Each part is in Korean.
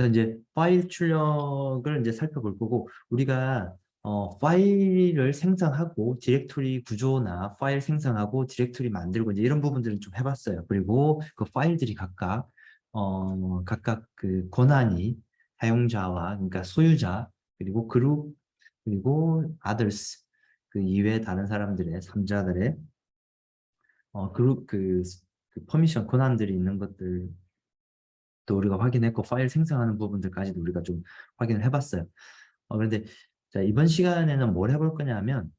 이제 파일 출력을 이제 살펴볼 거고, 우리가 파일을 생성하고 디렉토리 구조나 파일 생성하고 디렉토리 만들고 이제 이런 부분들을 좀 해봤어요. 그리고 그 파일들이 각각 그 권한이 사용자와, 그러니까 소유자, 그리고 그룹, 그리고 others, 그 이외 다른 사람들의, 삼자들의 그룹, 그 퍼미션 권한들이 있는 것들 또 우리가 확인했고, 파일 생성하는 부분들까지도 우리가 좀 확인을 해봤어요. 그런데 자, 이번 시간에는 뭘 해볼 거냐면,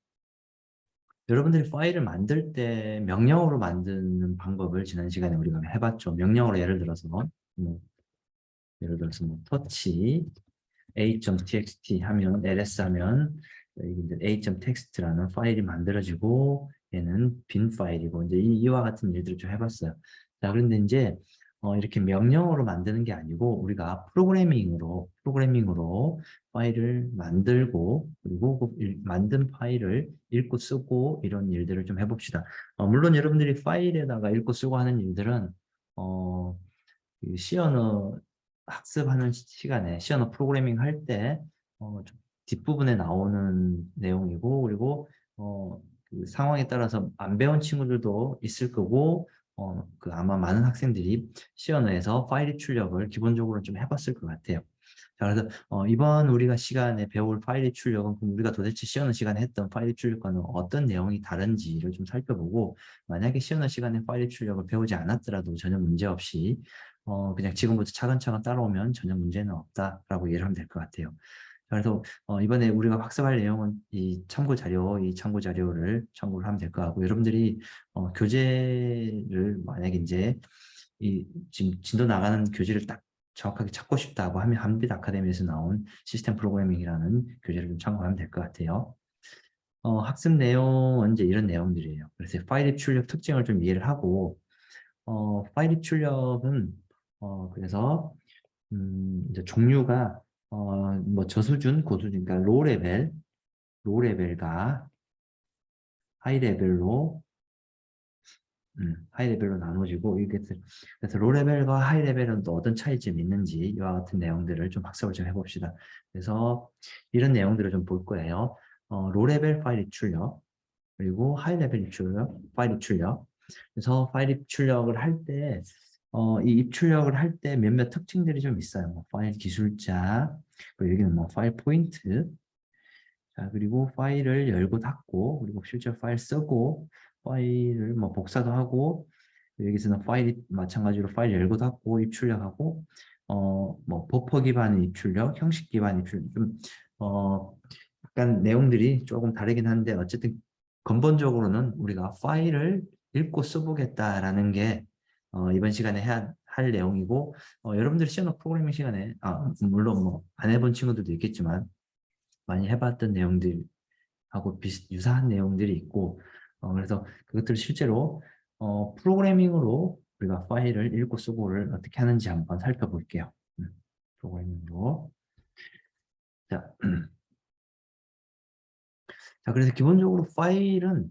여러분들이 파일을 만들 때 명령어로 만드는 방법을 지난 시간에 우리가 해봤죠. 명령어로 뭐, 예를 들어서 뭐 touch a.txt 하면, ls 하면 이제 a.txt라는 파일이 만들어지고, 얘는 빈 파일이고, 이제 이와 같은 일들을 좀 해봤어요. 자, 그런데 이제 이렇게 명령어로 만드는 게 아니고, 우리가 프로그래밍으로 파일을 만들고, 그리고 그 만든 파일을 읽고 쓰고, 이런 일들을 좀 해봅시다. 물론 여러분들이 파일에다가 읽고 쓰고 하는 일들은 어, 그 C언어 학습하는 시간에, C언어 프로그래밍 할 때 좀 뒷부분에 나오는 내용이고, 그리고 그 상황에 따라서 안 배운 친구들도 있을 거고, 그 아마 많은 학생들이 C언어에서 파일 출력을 기본적으로 좀 해봤을 것 같아요. 자, 그래서 이번 우리가 시간에 배울 파일 출력은, 그럼 우리가 도대체 시연어 시간에 했던 파일 출력과는 어떤 내용이 다른지를 좀 살펴보고, 만약에 시연어 시간에 파일 출력을 배우지 않았더라도 전혀 문제 없이 그냥 지금부터 차근차근 따라오면 전혀 문제는 없다라고 이해를 하면 될 것 같아요. 자, 그래서 이번에 우리가 학습할 내용은 이 참고 자료를 참고를 하면 될 것 같고, 여러분들이 교재를 만약에 이제 지금 진도 나가는 교재를 딱 정확하게 찾고 싶다고 하면, 한빛 아카데미에서 나온 시스템 프로그래밍이라는 교재를 좀 참고하면 될 것 같아요. 학습 내용은 이제 이런 내용들이에요. 그래서 파일 출력 특징을 좀 이해를 하고, 파일 출력은 그래서 이제 종류가 뭐 저수준, 고수준, 그러니까 로우 레벨과 하이 레벨로 하이 레벨로 나눠지고, 이게 그래서 로 레벨과 하이 레벨은 또 어떤 차이점이 있는지, 이와 같은 내용들을 좀 학습을 좀 해봅시다. 그래서 이런 내용들을 좀 볼 거예요. 로 레벨 파일 출력, 그리고 하이 레벨 파일 출력. 그래서 파일 입출력을 할 때, 이 입출력을 할 때 몇몇 특징들이 좀 있어요. 뭐 파일 기술자, 그리고 여기는 뭐 파일 포인트, 자, 그리고 파일을 열고 닫고, 그리고 실제 파일 쓰고, 파일을 뭐 복사도 하고, 여기서는 파일이 마찬가지로 파일 열고 닫고 입출력하고, 뭐 버퍼 기반 입출력, 형식 기반 입출력, 좀 약간 내용들이 조금 다르긴 한데, 어쨌든 근본적으로는 우리가 파일을 읽고 써보겠다라는 게 이번 시간에 해야 할 내용이고, 여러분들이 시험 프로그래밍 시간에 물론 뭐 안 해본 친구들도 있겠지만 많이 해봤던 내용들하고 유사한 내용들이 있고, 그래서 그것들을 실제로 프로그래밍으로 우리가 파일을 읽고 쓰고를 어떻게 하는지 한번 살펴볼게요. 프로그래밍으로. 자, 자, 그래서 기본적으로 파일은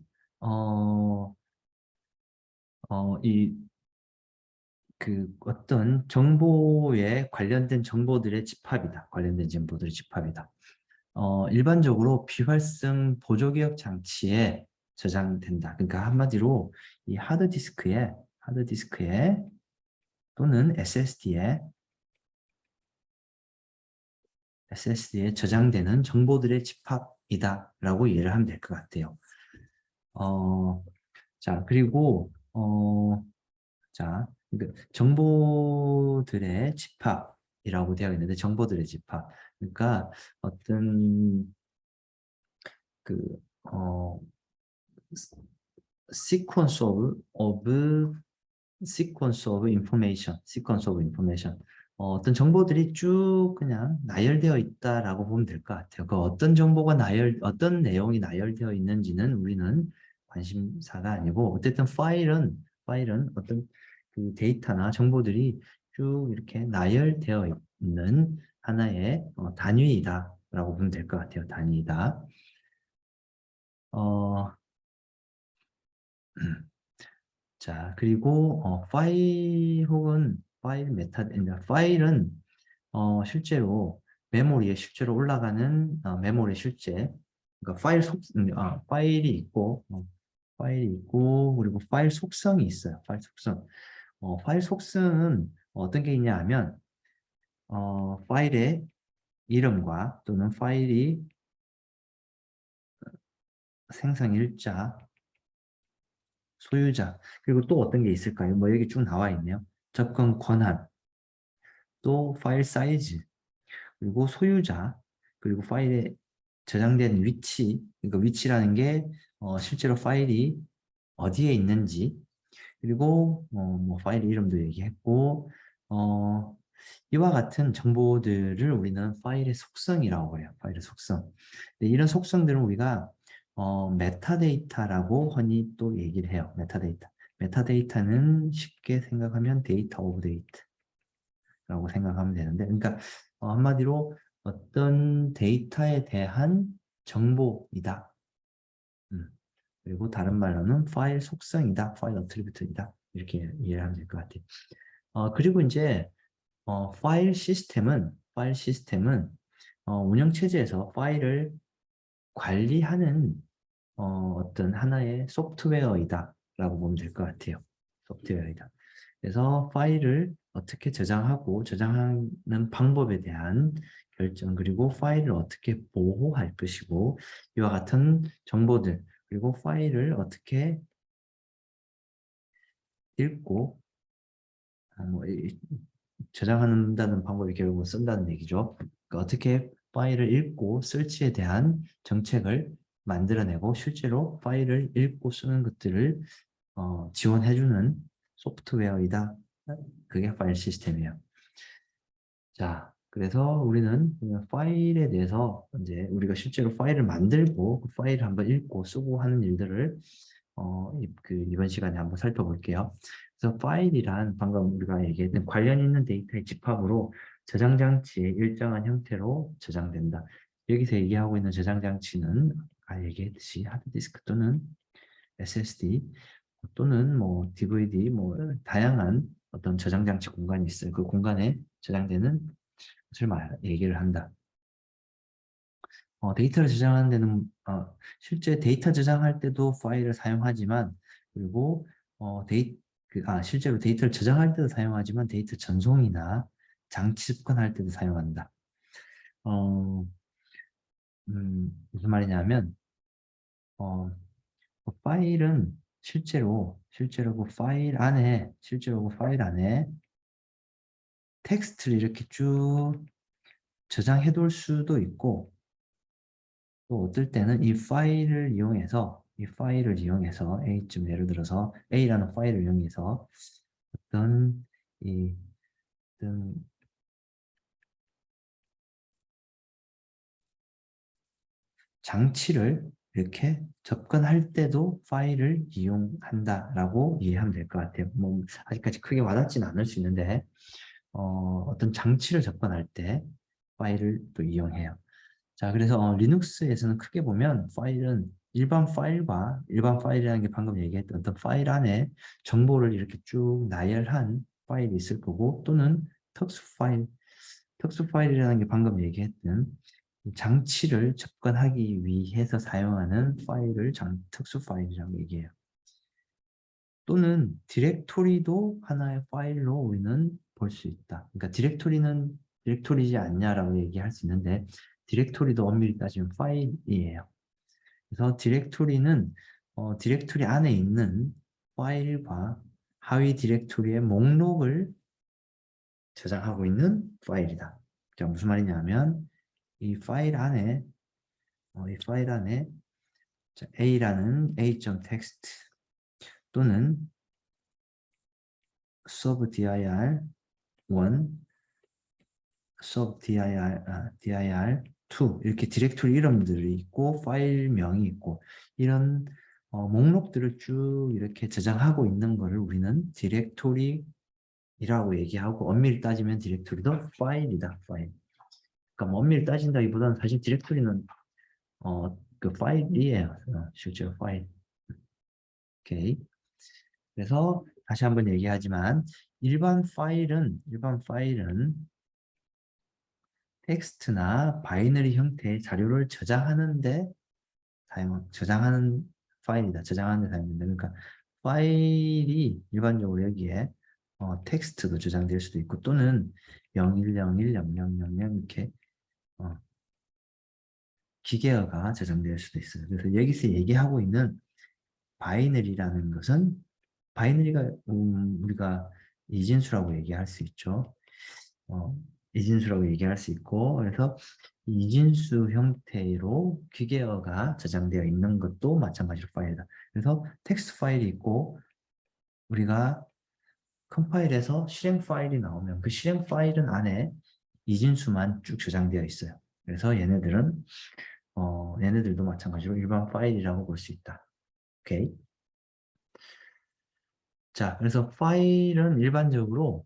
이 어떤 정보에 관련된 정보들의 집합이다. 관련된 정보들의 집합이다. 일반적으로 비활성 보조기억 장치에 저장된다. 그러니까 한마디로 이 하드디스크에 또는 SSD에 저장되는 정보들의 집합이다라고 이해를 하면 될 것 같아요. 자, 그리고 자, 그러니까 정보들의 집합이라고 되어 있는데, 정보들의 집합. 그러니까 어떤 그 sequence of information. 어떤 정보들이 쭉 그냥 나열되어 있다라고 보면 될 것 같아요. 그 어떤 내용이 나열되어 있는지는 우리는 관심사가 아니고, 어쨌든 파일은 어떤 그 데이터나 정보들이 쭉 이렇게 나열되어 있는 하나의 단위이다라고 보면 될 것 같아요. 단위이다. 어, 자, 그리고 파일 혹은 파일 메타, 파일은 실제로 메모리에 실제로 올라가는 메모리 실제 그러니까 파일이 있고 파일이 있고 그리고 파일 속성이 있어요. 파일 속성. 파일 속성은 어떤 게 있냐 하면 파일의 이름과 또는 파일이 생성 일자, 소유자 그리고 또 어떤 게 있을까요? 뭐 여기 쭉 나와 있네요. 접근 권한, 또 파일 사이즈, 그리고 소유자, 그리고 파일에 저장된 위치, 그러니까 위치라는 게 실제로 파일이 어디에 있는지, 그리고 뭐 파일 이름도 얘기했고, 어, 이와 같은 정보들을 우리는 파일의 속성이라고 그래요. 파일의 속성. 근데 이런 속성들은 우리가 메타데이터라고 흔히 또 얘기를 해요. 메타데이터. 메타데이터는 쉽게 생각하면 데이터 오브 데이터라고 생각하면 되는데, 그러니까 한마디로 어떤 데이터에 대한 정보이다. 그리고 다른 말로는 파일 속성이다, 파일 어트리뷰트이다. 이렇게 이해를 하면 될 것 같아요. 그리고 이제 파일 시스템은 운영체제에서 파일을 관리하는 어떤 하나의 소프트웨어이다라고 보면 될 것 같아요. 소프트웨어이다. 그래서 파일을 어떻게 저장하고 저장하는 방법에 대한 결정, 그리고 파일을 어떻게 보호할 것이고, 이와 같은 정보들, 그리고 파일을 어떻게 읽고, 저장한다는 방법이 결국은 쓴다는 얘기죠. 그러니까 어떻게 파일을 읽고 설치에 대한 정책을 만들어내고 실제로 파일을 읽고 쓰는 것들을 지원해주는 소프트웨어이다. 그게 파일 시스템이에요. 자, 그래서 우리는 파일에 대해서 이제 우리가 실제로 파일을 만들고 그 파일을 한번 읽고 쓰고 하는 일들을 이번 시간에 한번 살펴볼게요. 그래서 파일이란 방금 우리가 얘기했던 관련 있는 데이터의 집합으로 저장 장치의 일정한 형태로 저장된다. 여기서 얘기하고 있는 저장 장치는 아까 얘기했듯이 하드디스크 또는 SSD 또는 뭐 DVD 뭐 다양한 어떤 저장 장치 공간이 있어요. 그 공간에 저장되는 것을 얘기를 한다. 데이터를 저장하는 데는 실제 데이터 저장할 때도 파일을 사용하지만 그리고 실제로 데이터를 저장할 때도 사용하지만 데이터 전송이나 장치 접근할 때도 사용한다. 어, 무슨 말이냐면 그 파일은 실제로 그 파일 안에 텍스트를 이렇게 쭉 저장해 둘 수도 있고 또 어떨 때는 이 파일을 이용해서 예를 들어서 A라는 파일을 이용해서 어떤 이 어떤 장치를 이렇게 접근할 때도 파일을 이용한다라고 이해하면 될 것 같아요. 뭐 아직까지 크게 와닿지는 않을 수 있는데 어떤 장치를 접근할 때 파일을 또 이용해요. 자, 그래서 리눅스에서는 크게 보면 파일은 일반 파일이라는 게 방금 얘기했던 어떤 파일 안에 정보를 이렇게 쭉 나열한 파일이 있을 거고 또는 특수 파일이라는 게 방금 얘기했던 장치를 접근하기 위해서 사용하는 파일을 특수 파일이라고 얘기해요. 또는 디렉토리도 하나의 파일로 우리는 볼 수 있다. 그러니까 디렉토리는 디렉토리지 않냐라고 얘기할 수 있는데 디렉토리도 엄밀히 따지면 파일이에요. 그래서 디렉토리는 디렉토리 안에 있는 파일과 하위 디렉토리의 목록을 저장하고 있는 파일이다. 자, 무슨 말이냐면 이 파일 안에 A라는 a.txt 또는 subdir1 dir2 이렇게 디렉토리 이름들이 있고 파일명이 있고 이런 목록들을 쭉 이렇게 저장하고 있는 것을 우리는 디렉토리라고 얘기하고 엄밀히 따지면 디렉토리도 파일이다. 파일. 그러니까 뭐 엄밀히 따진다기보다는 사실 디렉토리는 그 파일이에요. 실제로 파일. 오케이. 그래서 다시 한번 얘기하지만 일반 파일은 텍스트나 바이너리 형태의 자료를 저장하는 파일이다. 저장하는 데 사용된다. 그러니까 파일이 일반적으로 여기에 텍스트도 저장될 수도 있고 또는 01010000 이렇게 기계어가 저장될 수도 있어요. 그래서 여기서 얘기하고 있는 바이너리라는 것은 바이너리가 우리가 이진수라고 얘기할 수 있죠. 이진수라고 얘기할 수 있고 그래서 이진수 형태로 기계어가 저장되어 있는 것도 마찬가지로 파일이다. 그래서 텍스트 파일이 있고 우리가 컴파일에서 실행 파일이 나오면 그 실행 파일은 안에 이진수만 쭉 저장되어 있어요. 그래서 얘네들도 마찬가지로 일반 파일이라고 볼 수 있다. 오케이. 자, 그래서 파일은 일반적으로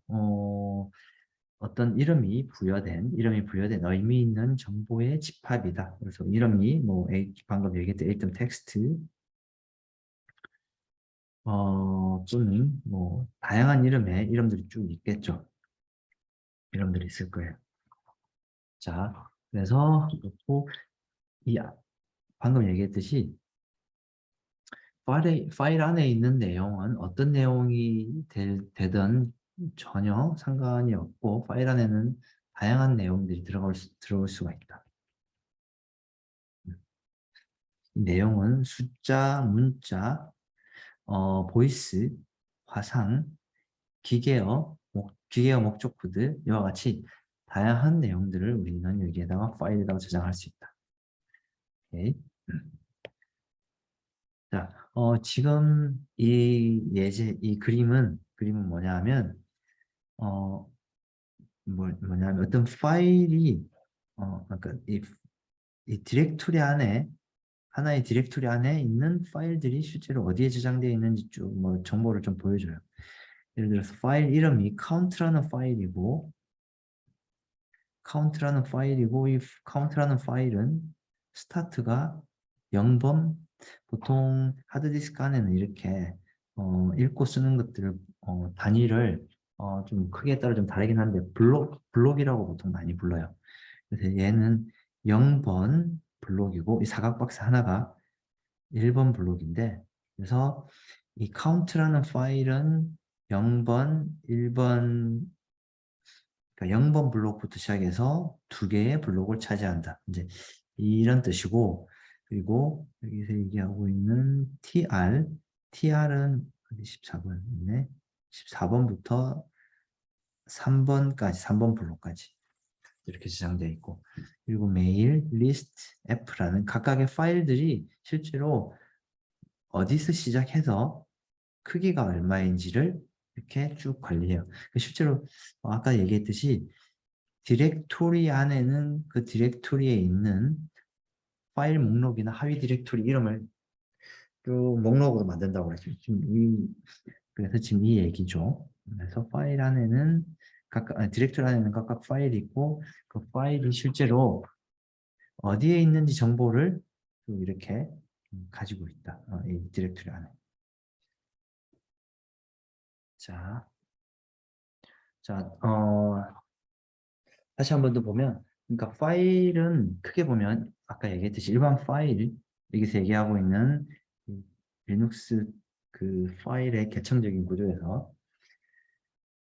어떤 이름이 부여된 의미 있는 정보의 집합이다. 그래서 이름이 방금 얘기했던 이름 텍스트 또는 다양한 이름들이 쭉 있겠죠. 이름들이 있을 거예요. 자, 그래서 또 방금 얘기했듯이 파일 안에 있는 내용은 어떤 내용이 되든 전혀 상관이 없고 파일 안에는 다양한 내용들이 들어올 수가 있다. 이 내용은 숫자, 문자, 보이스, 화상, 기계어 목적 코드 이와 같이 다양한 내용들을 우리는 여기에다가 파일에다가 저장할 수 있다. 오케이. 자, 지금 이 그림은 뭐냐면 뭐냐면 어떤 파일이 그러니까 이 디렉토리 안에 하나의 디렉토리 안에 있는 파일들이 실제로 어디에 저장되어 있는지 쭉 정보를 좀 보여줘요. 예를 들어서 파일 이름이 카운트라는 파일이고 이 카운트라는 파일은 스타트가 0번 보통 하드디스크 안에는 이렇게 읽고 쓰는 것들을 단위를 좀 크기에 따라 좀 다르긴 한데 블록이라고 보통 많이 불러요. 그래서 얘는 0번 블록이고 이 사각 박스 하나가 1번 블록인데 그래서 이 카운트라는 파일은 0번, 1번 그러니까 0번 블록부터 시작해서 두 개의 블록을 차지한다. 이제 이런 뜻이고 그리고 여기서 얘기하고 있는 TR은 어디 14번 있네. 14번부터 3번 블록까지 이렇게 저장되어 있고 그리고 메일, 리스트, F라는 각각의 파일들이 실제로 어디서 시작해서 크기가 얼마인지를 이렇게 쭉 관리해요. 실제로 아까 얘기했듯이 디렉토리 안에는 그 디렉토리에 있는 파일 목록이나 하위 디렉토리 이름을 쭉 목록으로 만든다고 했죠. 그래서 지금 이 얘기죠. 그래서 디렉토리 안에는 각각 파일이 있고 그 파일이 실제로 어디에 있는지 정보를 또 이렇게 가지고 있다. 이 디렉토리 안에. 자, 다시 한 번 더 보면, 그러니까 파일은 크게 보면 아까 얘기했듯이 일반 파일, 여기서 얘기하고 있는 이 리눅스 그 파일의 개청적인 구조에서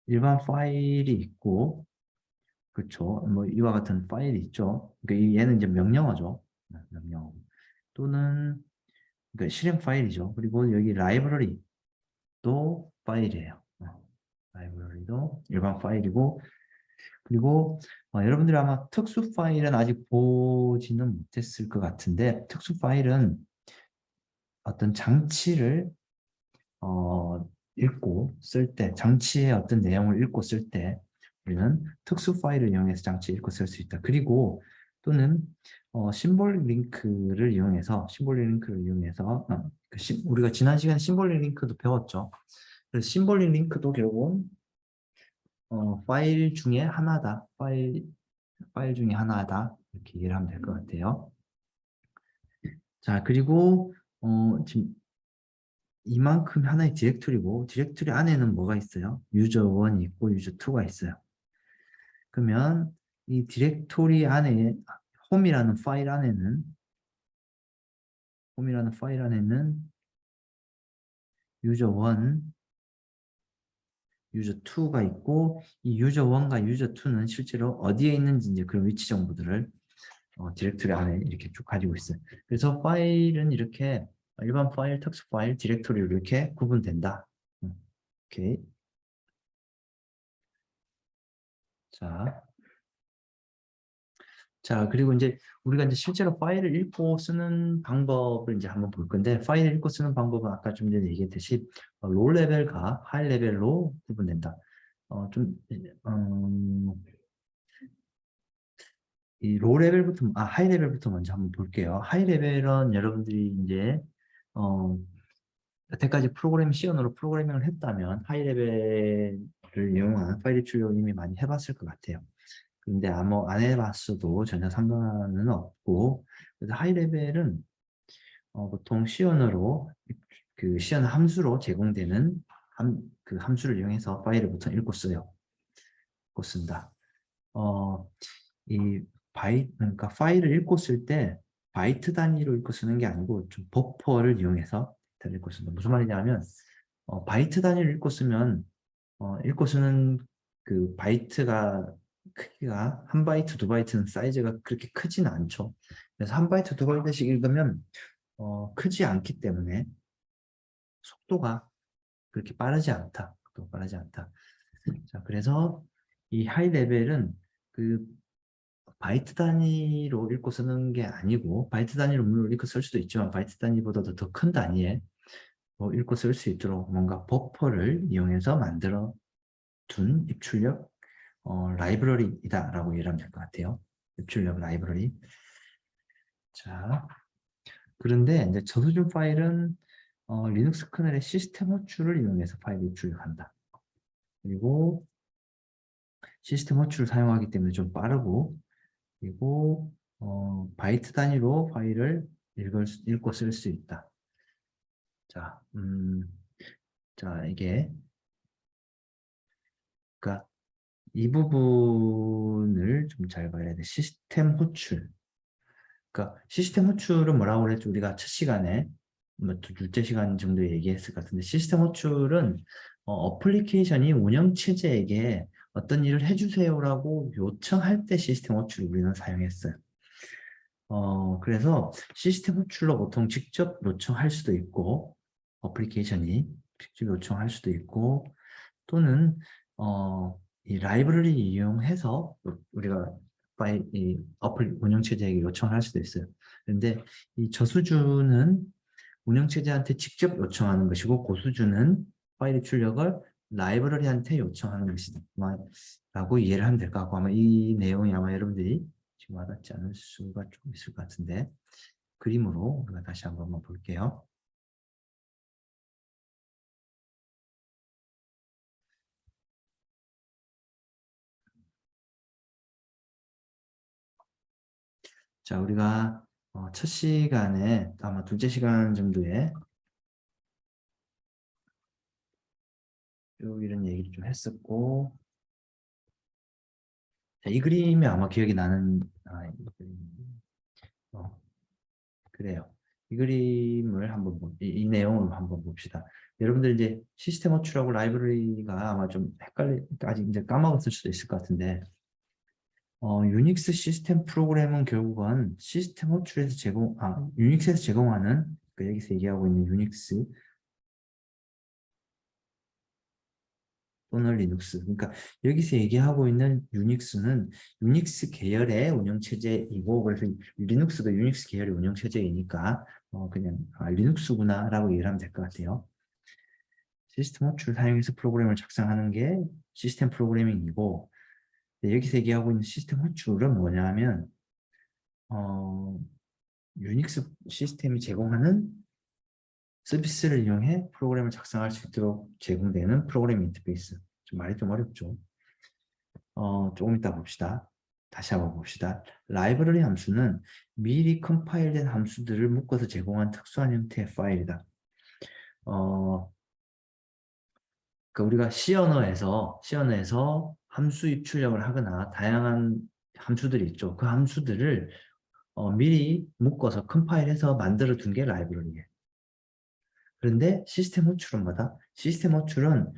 일반 파일이 있고, 그렇죠? 이와 같은 파일이 있죠. 그러니까 얘는 이제 명령어죠. 명령어. 또는 그러니까 실행 파일이죠. 그리고 여기 라이브러리도 파일이에요. 라이브러리도 일반 파일이고 그리고 여러분들이 아마 특수 파일은 아직 보지는 못했을 것 같은데 특수 파일은 어떤 장치를 읽고 쓸 때 장치의 어떤 내용을 읽고 쓸 때 우리는 특수 파일을 이용해서 장치 읽고 쓸 수 있다. 그리고 또는 심볼릭 링크를 이용해서 우리가 지난 시간에 심볼릭 링크도 배웠죠. 그래서 심볼릭 링크도 결국은 파일 중에 하나다. 파일 중에 하나다. 이렇게 이해를 하면 될 것 같아요. 자, 그리고 지금 이만큼 하나의 디렉토리고 디렉토리 안에는 뭐가 있어요? 유저 1이 있고 유저 2가 있어요. 그러면 이 디렉토리 안에 홈이라는 파일 안에는 유저 1, 유저 2가 있고 이 유저 1과 유저 2는 실제로 어디에 있는지 이제 그런 위치 정보들을 디렉토리 안에 이렇게 쭉 가지고 있어요. 그래서 파일은 이렇게 일반 파일, 특수 파일, 디렉토리로 이렇게 구분된다. 오케이. 자, 그리고 이제 우리가 이제 실제로 파일을 읽고 쓰는 방법을 이제 한번 볼 건데, 파일을 읽고 쓰는 방법은 아까 좀 전에 얘기했듯이 로 레벨과 하이 레벨로 구분된다. 좀 이 로 레벨부터, 하이 레벨부터 먼저 한번 볼게요. 하이 레벨은 여러분들이 이제 여태까지 프로그램 C언어로 프로그래밍을 했다면 하이 레벨을 이용한 파일 출력 이미 많이 해봤을 것 같아요. 근데 아마 안 해봤어도 전혀 상관은 없고, 그래서 하이 레벨은 보통 C언어로 그 C언어 함수로 제공되는 그 함수를 이용해서 파일을 보통 읽고 써요. 읽고 쓴다. 이 그러니까 파일을 읽고 쓸 때 바이트 단위로 읽고 쓰는 게 아니고 좀 버퍼를 이용해서 읽고 쓴다. 무슨 말이냐면 바이트 단위를 읽고 쓰면 읽고 쓰는 그 바이트가 크기가 한 바이트, 두 바이트는 사이즈가 그렇게 크지는 않죠. 그래서 한 바이트, 두 바이트씩 읽으면 크지 않기 때문에 속도가 그렇게 빠르지 않다. 또 빠르지 않다. 자, 그래서 이 하이 레벨은 그 바이트 단위로 읽고 쓰는 게 아니고 바이트 단위로 물론 읽고 쓸 수도 있지만 바이트 단위보다도 더 큰 단위에 읽고 쓸 수 있도록 뭔가 버퍼를 이용해서 만들어 둔 입출력 라이브러리이다라고 이해를 하면 될 것 같아요. 입출력 라이브러리. 자, 그런데 이제 저수준 파일은 리눅스 커널의 시스템 호출을 이용해서 파일을 입출력한다. 그리고 시스템 호출을 사용하기 때문에 좀 빠르고 그리고 바이트 단위로 파일을 읽고 쓸 수 있다. 자, 이게 그러니까 이 부분을 좀 잘 봐야 돼. 시스템 호출. 그러니까 시스템 호출은 뭐라고 그랬죠? 우리가 첫 시간에 뭐 둘째 시간 정도 얘기했을 것 같은데 시스템 호출은 어플리케이션이 운영체제에게 어떤 일을 해주세요라고 요청할 때 시스템 호출을 우리는 사용했어요. 그래서 시스템 호출로 보통 직접 요청할 수도 있고 어플리케이션이 직접 요청할 수도 있고 또는 이 라이브러리 이용해서 우리가 이 어플 운영체제에게 요청할 수도 있어요. 그런데 이 저수준은 운영체제한테 직접 요청하는 것이고 고수준은 파일 출력을 라이브러리한테 요청하는 것이다. 라고 이해를 하면 될 것 같고 아마 이 내용이 아마 여러분들이 지금 와닿지 않을 수가 좀 있을 것 같은데 그림으로 우리가 다시 한번 볼게요. 자, 우리가 첫 시간에 아마 둘째 시간 정도에 이런 얘기를 좀 했었고 자, 이 그림이 아마 기억이 나는 이 그림. 그래요. 이 그림을 한번 이 내용을 한번 봅시다. 여러분들 이제 시스템 호출하고 라이브러리가 아마 좀 아직 이제 까먹었을 수도 있을 것 같은데 유닉스 시스템 프로그램은 결국은 시스템 호출에서 유닉스에서 제공하는 여기서 얘기하고 있는 유닉스 또는 리눅스. 그러니까 여기서 얘기하고 있는 유닉스는 유닉스 계열의 운영체제이고 그래서 리눅스도 유닉스 계열의 운영체제이니까 그냥 리눅스구나라고 이해를 하면 될 것 같아요. 시스템 호출 사용해서 프로그램을 작성하는 게 시스템 프로그래밍이고 여기서 얘기하고 있는 시스템 호출은 뭐냐면 유닉스 시스템이 제공하는 서비스를 이용해 프로그램을 작성할 수 있도록 제공되는 프로그램 인터페이스. 좀 말이 좀 어렵죠. 조금 이따 봅시다. 다시 한번 봅시다. 라이브러리 함수는 미리 컴파일된 함수들을 묶어서 제공한 특수한 형태의 파일이다. 그러니까 우리가 C 언어에서 함수 입출력을 하거나 다양한 함수들이 있죠. 그 함수들을 미리 묶어서 컴파일해서 만들어 둔 게 라이브러리예요. 그런데 시스템 호출은 뭐다? 시스템 호출은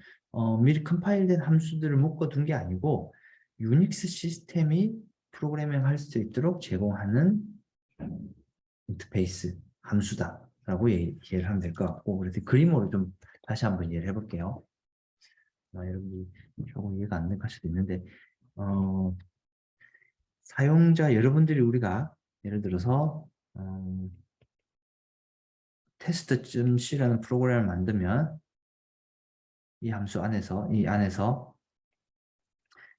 미리 컴파일된 함수들을 묶어둔 게 아니고 유닉스 시스템이 프로그래밍 할 수 있도록 제공하는 인터페이스 함수다라고 이해를 하면 될 것 같고, 그래서 그림으로 좀 다시 한번 이해를 해볼게요. 여러분이 조금 이해가 안 될 수도 있는데 사용자 여러분들이 우리가 예를 들어서 test.c라는 프로그램을 만들면 이 함수 안에서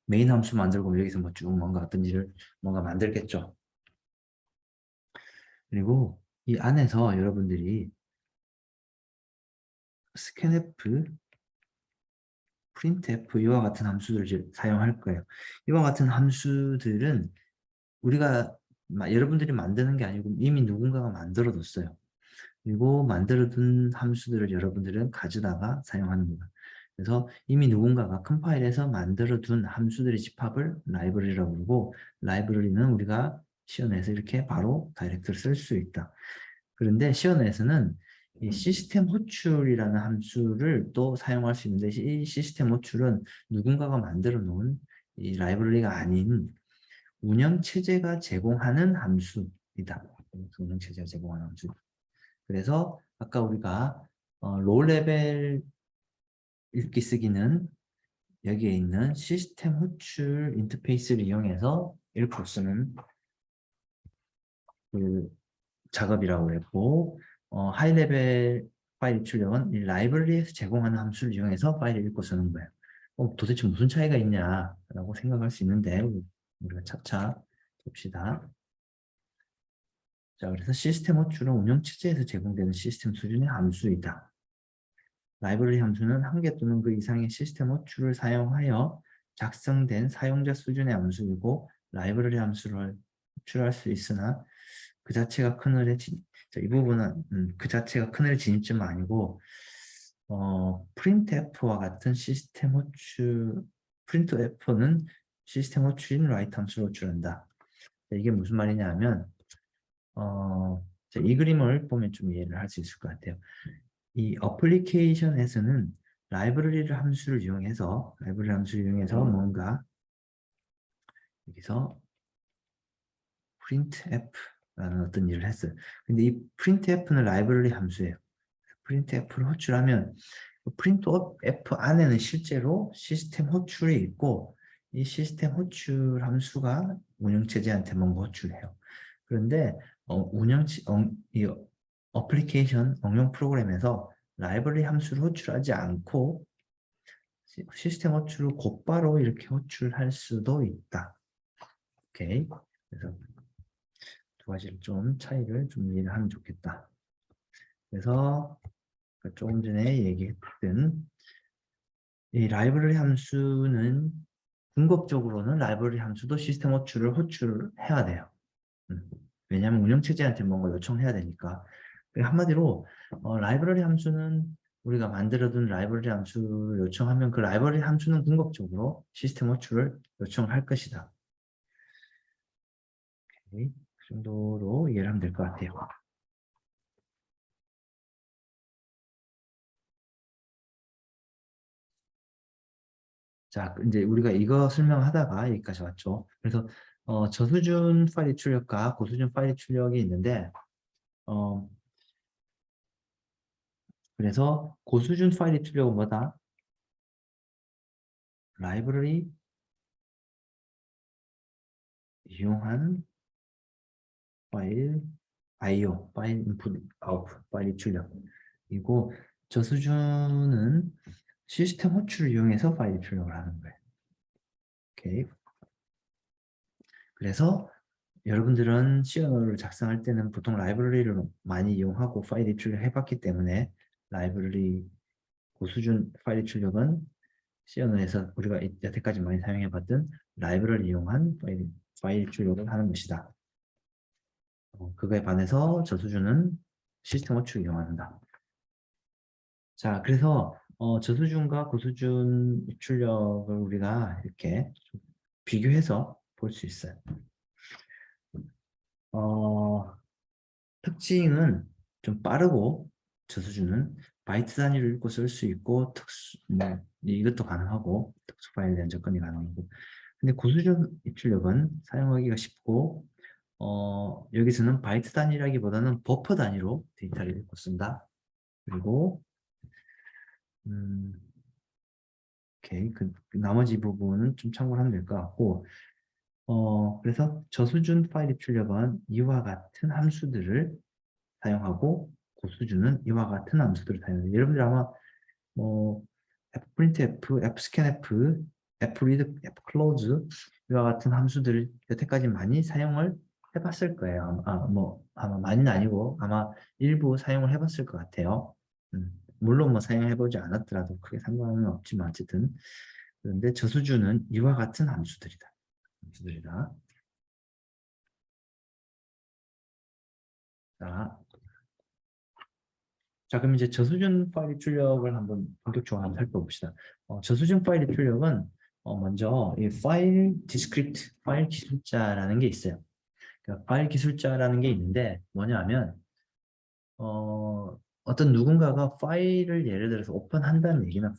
메인 함수 만들고 여기서 뭐 쭉 뭔가 어떤 일을 뭔가 만들겠죠. 그리고 이 안에서 여러분들이 scanf, printf 이와 같은 함수들을 이제 사용할 거예요. 이와 같은 함수들은 우리가 여러분들이 만드는 게 아니고 이미 누군가가 만들어뒀어요. 그리고 만들어둔 함수들을 여러분들은 가져다가 사용하는 거예요. 그래서 이미 누군가가 컴파일해서 만들어둔 함수들의 집합을 라이브러리라고 부르고, 라이브러리는 우리가 시연에서 이렇게 바로 다이렉트로 쓸 수 있다. 그런데 시연에서는 이 시스템 호출이라는 함수를 또 사용할 수 있는데, 이 시스템 호출은 누군가가 만들어 놓은 이 라이브러리가 아닌 운영체제가 제공하는 함수이다. 운영체제가 제공하는 함수. 그래서 아까 우리가 로우 레벨 읽기 쓰기는 여기에 있는 시스템 호출 인터페이스를 이용해서 읽고 쓰는 그 작업이라고 했고, 하이 레벨 파일 출력은 이 라이브러리에서 제공하는 함수를 이용해서 파일을 읽고 쓰는 거예요. 도대체 무슨 차이가 있냐라고 생각할 수 있는데 우리가 차차 봅시다. 자, 그래서 시스템 호출은 운영체제에서 제공되는 시스템 수준의 함수이다. 라이브러리 함수는 한 개 또는 그 이상의 시스템 호출을 사용하여 작성된 사용자 수준의 함수이고, 라이브러리 함수를 호출할 수 있으나 그 자체가 커널의 이 부분은 그 자체가 커널의 진입점은 아니고, printf와 같은 시스템 호출, printf는 시스템 호출인 write 함수를 호출한다. 이게 무슨 말이냐 하면 이 그림을 보면 좀 이해를 할 수 있을 것 같아요. 이 어플리케이션에서는 라이브러리 함수를 이용해서 뭔가 여기서 printf라는 어떤 일을 했어요. 근데 이 printf는 라이브러리 함수예요. printf를 호출하면 printf 안에는 실제로 시스템 호출이 있고, 이 시스템 호출 함수가 운영체제한테 뭔가 호출해요. 그런데 이 어플리케이션 응용 프로그램에서 라이브러리 함수를 호출하지 않고 시스템 호출을 곧바로 이렇게 호출할 수도 있다. 오케이. 그래서 두 가지를 좀 차이를 좀 이해를 하면 좋겠다. 그래서 조금 전에 얘기했던 이 라이브러리 함수는 궁극적으로는 라이브러리 함수도 시스템 호출을 호출해야 돼요. 왜냐하면 운영체제한테 뭔가 요청해야 되니까. 한마디로 라이브러리 함수는 우리가 만들어둔 라이브러리 함수를 요청하면 그 라이브러리 함수는 궁극적으로 시스템 호출을 요청할 것이다. 오케이. 그 정도로 이해를 하면 될 것 같아요. 자, 이제 우리가 이거 설명하다가 여기까지 왔죠. 그래서 저수준 파일 출력과 고수준 파일 출력이 있는데 어, 그래서 고수준 파일 출력은 뭐다? 라이브러리 이용한 파일 IO, 파일 인풋, 아웃풋, 파일 출력. 그리고 저수준은 시스템 호출을 이용해서 파일 출력을 하는 거예요. 오케이. 그래서 여러분들은 C 언어를 작성할 때는 보통 라이브러리를 많이 이용하고 파일 출력 해봤기 때문에 라이브러리 고수준 파일 출력은 C 언어에서 우리가 여태까지 많이 사용해봤던 라이브러리 이용한 파일 출력을 하는 것이다. 그거에 반해서 저수준은 시스템 호출을 이용한다. 자, 그래서 저수준과 고수준 출력을 우리가 이렇게 비교해서 볼 수 있어요. 특징은 좀 빠르고 저수준은 바이트 단위로 읽고 쓸 수 있고 이것도 가능하고 특수 파일에 대한 접근이 가능하고 근데 고수준 입출력은 사용하기가 쉽고 여기서는 바이트 단위라기보다는 버퍼 단위로 데이터를 읽고 쓴다. 그리고 음, 오케이. 그 나머지 부분은 좀 참고를 하면 될 것 같고 그래서 저수준 파일 입출력은 이와 같은 함수들을 사용하고 고수준은 이와 같은 함수들을 사용해요. 여러분들 아마 뭐 fprintf, fscanf, fread, fclose 이와 같은 함수들을 여태까지 많이 사용을 해봤을 거예요. 아마 많이는 아니고 아마 일부 사용을 해봤을 것 같아요. 물론 뭐 사용해보지 않았더라도 크게 상관은 없지만 어쨌든 그런데 저수준은 이와 같은 함수들이다. 함수들이다. 자, 그럼 이제 저수준 파일 입출력을 한번 본격적으로 한번 살펴봅시다. 저수준 파일 입출력은 먼저 이 파일 디스크립트, 파일 기술자라는 게 있어요. 그러니까 파일 기술자라는 게 있는데 뭐냐 하면 어떤 누군가가 파일을 예를 들어서 오픈한다는 얘기는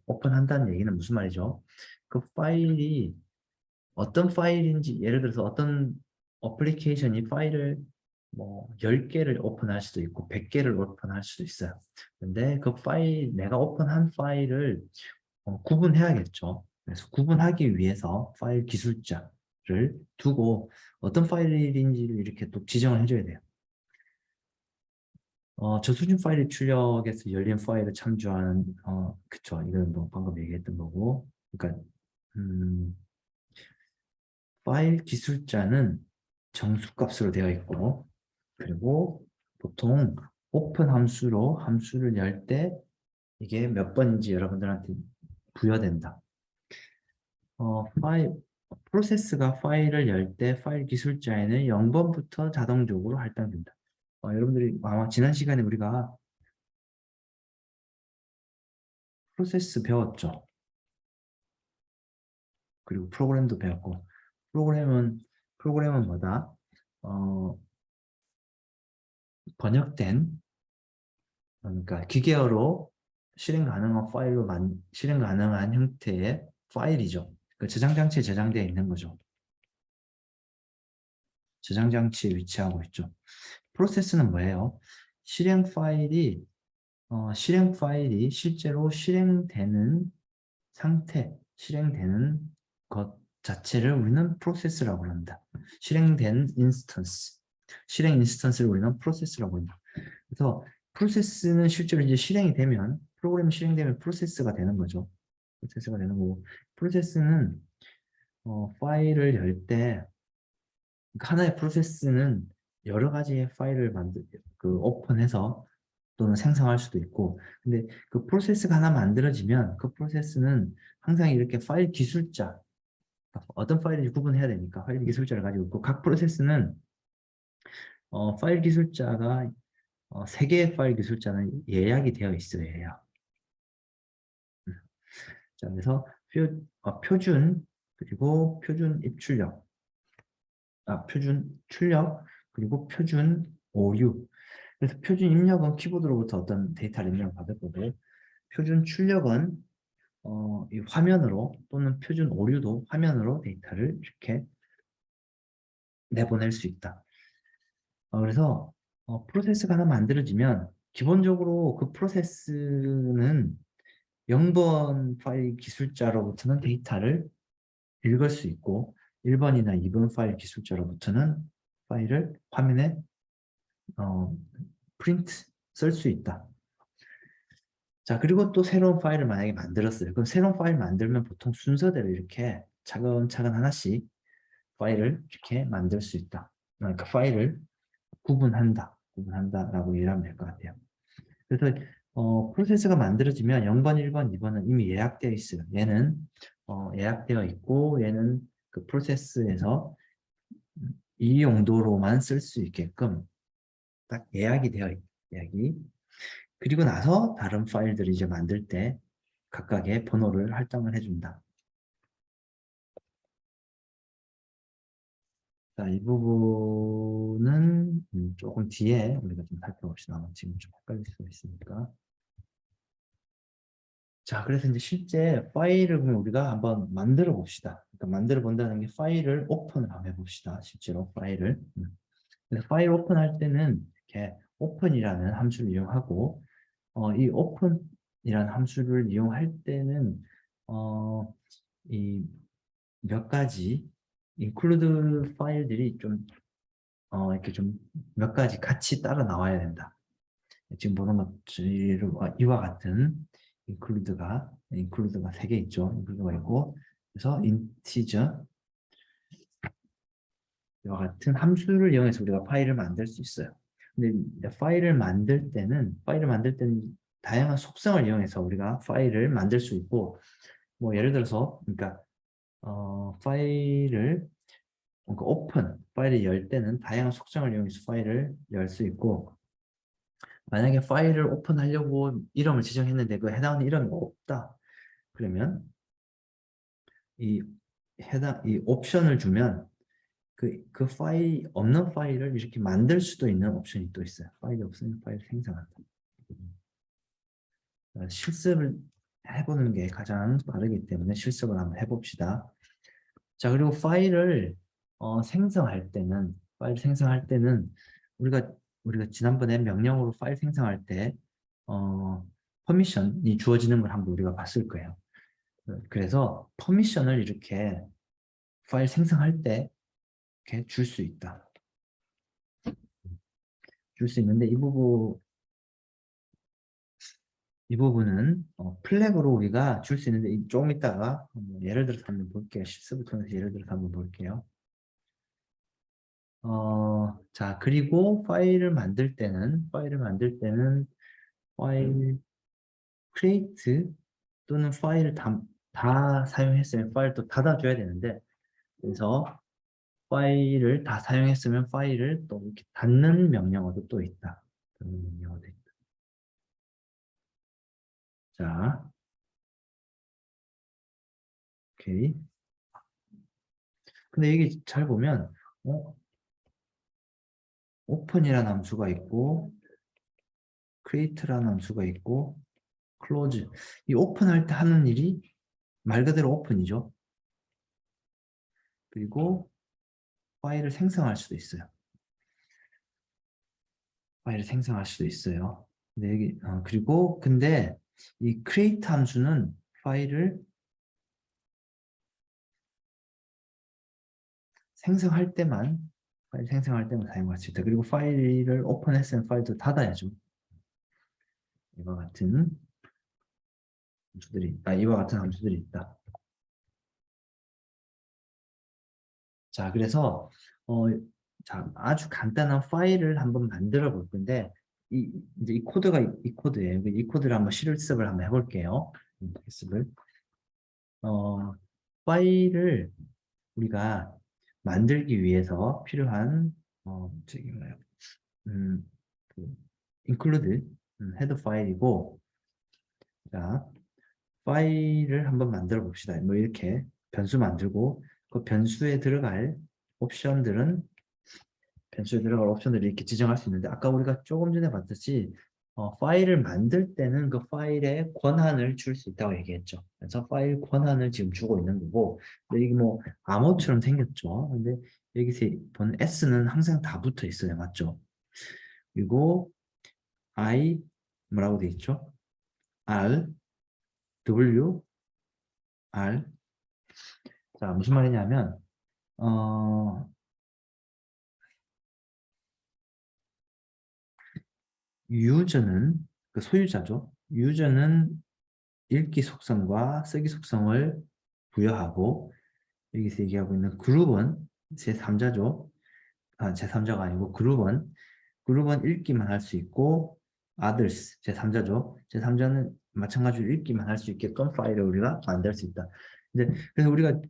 오픈한다는 얘기는 무슨 말이죠? 그 파일이 어떤 파일인지 예를 들어서 어떤 어플리케이션이 파일을 뭐 10개를 오픈할 수도 있고 100개를 오픈할 수도 있어요. 근데 그 내가 오픈한 파일을 구분해야겠죠. 그래서 구분하기 위해서 파일 기술자를 두고 어떤 파일인지를 이렇게 또 지정을 해줘야 돼요. 저수준 파일 출력에서 열린 파일을 참조하는, 그쵸. 이건 뭐 방금 얘기했던 거고. 그러니까, 음, 파일 기술자는 정수값으로 되어 있고, 그리고 보통 오픈 함수로 함수를 열 때 이게 몇 번인지 여러분들한테 부여된다. 프로세스가 파일을 열 때 파일 기술자에는 0번부터 자동적으로 할당된다. 여러분들이 아마 지난 시간에 우리가 프로세스 배웠죠. 그리고 프로그램도 배웠고, 프로그램은 뭐다? 어, 번역된, 그러니까 기계어로 실행 가능한 형태의 파일이죠. 그 저장 장치에 저장되어 있는 거죠. 저장 장치에 위치하고 있죠. 프로세스는 뭐예요? 실행 파일이 실제로 실행되는 것 자체를 우리는 프로세스라고 합니다. 실행 인스턴스를 우리는 프로세스라고 합니다. 그래서 프로세스는 실제로 이제 프로그램이 실행되면 프로세스가 되는 거죠. 프로세스가 되는 거고, 프로세스는 파일을 열 때, 하나의 프로세스는 여러 가지의 파일을 오픈해서 또는 생성할 수도 있고, 근데 그 프로세스가 하나 만들어지면 그 프로세스는 항상 이렇게 파일 기술자, 어떤 파일인지 구분해야 되니까 파일 기술자를 가지고 있고, 각 프로세스는 파일 기술자가 세 개의 파일 기술자는 예약이 되어 있어요. 예약. 자, 그래서 표준 그리고 표준 입출력, 표준 출력 그리고 표준 오류. 그래서 표준 입력은 키보드로부터 어떤 데이터를 입력을 받을 거고, 표준 출력은 이 화면으로 또는 표준 오류도 화면으로 데이터를 이렇게 내보낼 수 있다. 그래서 프로세스가 하나 만들어지면 기본적으로 그 프로세스는 0번 파일 기술자로부터는 데이터를 읽을 수 있고 1번이나 2번 파일 기술자로부터는 파일을 화면에 프린트 쓸 수 있다. 자, 그리고 또 새로운 파일을 만약에 만들었어요. 그럼 새로운 파일 만들면 보통 순서대로 이렇게 차근차근 하나씩 파일을 이렇게 만들 수 있다. 그러니까 파일을 구분한다라고 이해하면 될 것 같아요. 그래서 프로세스가 만들어지면 0번, 1번, 2번은 이미 예약되어 있어요. 얘는 예약되어 있고 얘는 그 프로세스에서 이 용도로만 쓸 수 있게끔 딱 예약이 되어 있다. 예약이. 그리고 나서 다른 파일들을 이제 만들 때 각각의 번호를 할당을 해준다. 자, 이 부분은 조금 뒤에 우리가 좀 살펴봅시다. 지금 좀 헷갈릴 수가 있으니까. 자, 그래서 이제 실제 파일을 그럼 우리가 한번 만들어 봅시다. 그러니까 만들어 본다는 게 파일을 오픈을 한번 해봅시다. 실제로 파일을. 그래서 파일 오픈할 때는 이렇게 오픈이라는 함수를 이용하고, 이 오픈이라는 함수를 이용할 때는 이 몇 가지 include 파일들이 좀 이렇게 좀 몇 가지 같이 따라 나와야 된다. 지금 보는 것들과 이와 같은 include가 3개 있죠. include가 있고, 그래서 integer 이와 같은 함수를 이용해서 우리가 파일을 만들 수 있어요. 근데 파일을 만들 때는 다양한 속성을 이용해서 우리가 파일을 만들 수 있고, 뭐 예를 들어서 그러니까 파일을 그러니까 파일을 열 때는 다양한 속성을 이용해서 파일을 열 수 있고, 만약에 파일을 오픈하려고 이름을 지정했는데 그 해당하는 이름이 없다. 그러면 이 이 옵션을 주면 그 파일 없는 파일을 이렇게 만들 수도 있는 옵션이 또 있어요. 파일이 없으면 파일 생성한다. 실습을 해보는 게 가장 빠르기 때문에 실습을 한번 해봅시다. 자, 그리고 파일 생성할 때는 우리가 지난번에 명령으로 파일 생성할 때 퍼미션이 주어지는 걸 한번 우리가 봤을 거예요. 그래서 퍼미션을 이렇게 파일 생성할 때 이렇게 줄 수 있다. 줄 수 있는데 이 부분은 플래그로 우리가 줄 수 있는데 조금 있다가 예를 들어서 한번 볼게요. 실습을 통해서 예를 들어서 한번 볼게요. 자, 그리고 파일 create 또는 파일을 다 사용했으면 파일을 또 닫아줘야 되는데, 그래서 파일을 다 사용했으면 파일을 또 이렇게 닫는 명령어도 또 있다. 닫는 명령어도 있다. 자, 오케이. 근데 이게 잘 보면 오픈이라는 함수가 있고 create라는 함수가 있고 close. 이 오픈할 때 하는 일이 말 그대로 오픈이죠. 그리고 파일을 생성할 수도 있어요. 파일을 생성할 수도 있어요. 근데 근데 이 create 함수는 파일을 생성할 때만 사용할 수 있다. 그리고 파일을 오픈했으면 파일도 닫아야죠. 이와 같은 함수들이 있다. 자, 그래서 자, 아주 간단한 파일을 한번 만들어 볼 건데 이제 이 코드예요. 이 코드를 한번 실습을 한번 해볼게요. 실습을 파일을 우리가 만들기 위해서 필요한 저기 뭐예요? 그 include 헤더 파일이고, 자, 파일을 한번 만들어 봅시다. 뭐 이렇게 변수 만들고 그 변수에 들어갈 옵션들을 이렇게 지정할 수 있는데, 아까 우리가 조금 전에 봤듯이 파일을 만들 때는 그 파일에 권한을 줄 수 있다고 얘기했죠. 그래서 파일 권한을 지금 주고 있는 거고, 근데 이게 뭐 암호처럼 생겼죠. 근데 여기서 본 S는 항상 다 붙어 있어요. 맞죠? 그리고 I 뭐라고 돼 있죠? R, W, R. 자, 무슨 말이냐면 유저는 그 소유자죠. 유저는 읽기 속성과 쓰기 속성을 부여하고, 여기서 얘기하고 있는 그룹은 제3자죠. 제3자가 아니고 그룹은 읽기만 할 수 있고, others 제3자죠. 제3자는 마찬가지로 읽기만 할 수 있게끔 파일을 우리가 만들 수 있다. 그래서 우리가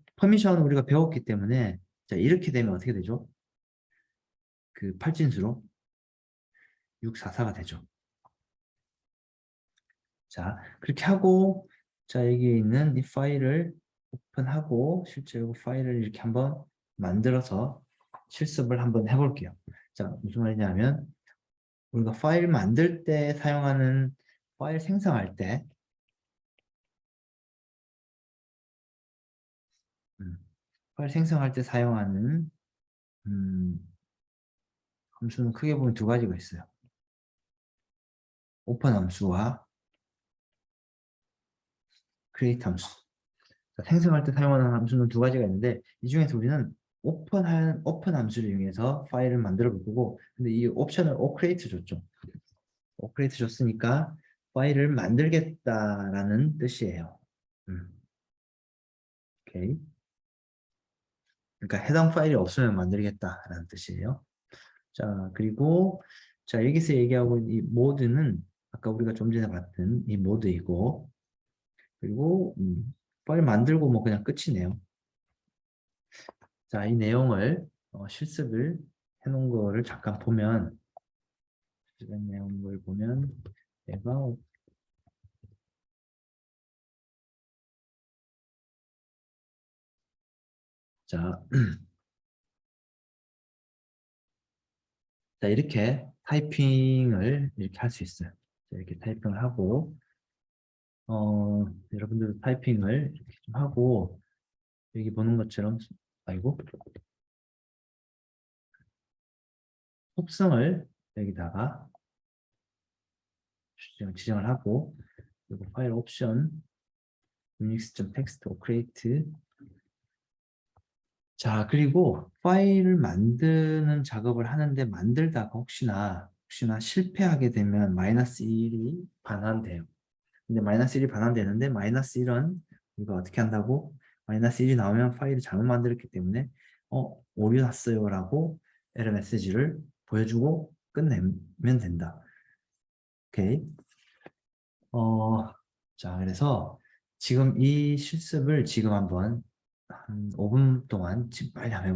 배웠기 때문에, 자, 이렇게 되면 어떻게 되죠? 그 팔진수로 644가 되죠. 자, 그렇게 하고, 자, 여기 있는 이 파일을 오픈하고, 실제로 파일을 이렇게 한번 만들어서 실습을 한번 해볼게요. 자, 무슨 말이냐면 우리가 파일 만들 때 사용하는 파일 생성할 때 음, 파일 생성할 때 사용하는 함수는 크게 보면 두 가지가 있어요. 오픈 함수와 create 함수. 생성할 때 사용하는 함수는 두 가지가 있는데 이 중에서 우리는 오픈 함수를 이용해서 파일을 만들어 볼 거고 근데 이 옵션을 오크레이트 줬죠. 오크레이트 줬으니까 파일을 만들겠다라는 뜻이에요. 오케이. 그러니까 해당 파일이 없으면 만들겠다라는 뜻이에요. 자, 그리고 자, 여기서 얘기하고 있는 이 모드는 아까 우리가 좀 전에 봤던 이 모드이고 그리고 파일 만들고 뭐 그냥 끝이네요. 자, 이 내용을 실습을 해놓은 거를 잠깐 보면 실습 내용을 보면 얘가 자, 자 이렇게 타이핑을 이렇게 할 수 있어요. 자, 이렇게 타이핑을 하고 여러분들도 타이핑을 이렇게 좀 하고 여기 보는 것처럼 아이고 속성을 여기다가 지정을 하고 그리고 파일 옵션 unix.txt create 자 그리고 파일을 만드는 작업을 하는데 만들다가 혹시나 실패하게 되면 마이너스 1이 반환돼요. 근데 마이너스 1이 반환되는데 마이너스 1은 우리가 어떻게 한다고? 마이너스 1이 나오면 파일을 잘못 만들었기 때문에 오류 났어요 라고 에러 메시지를 보여주고 끝내면 된다. 오케이. 자 그래서 지금 이 실습을 지금 한번 한 5분 동안 지금 빨리 한번 해봅시다.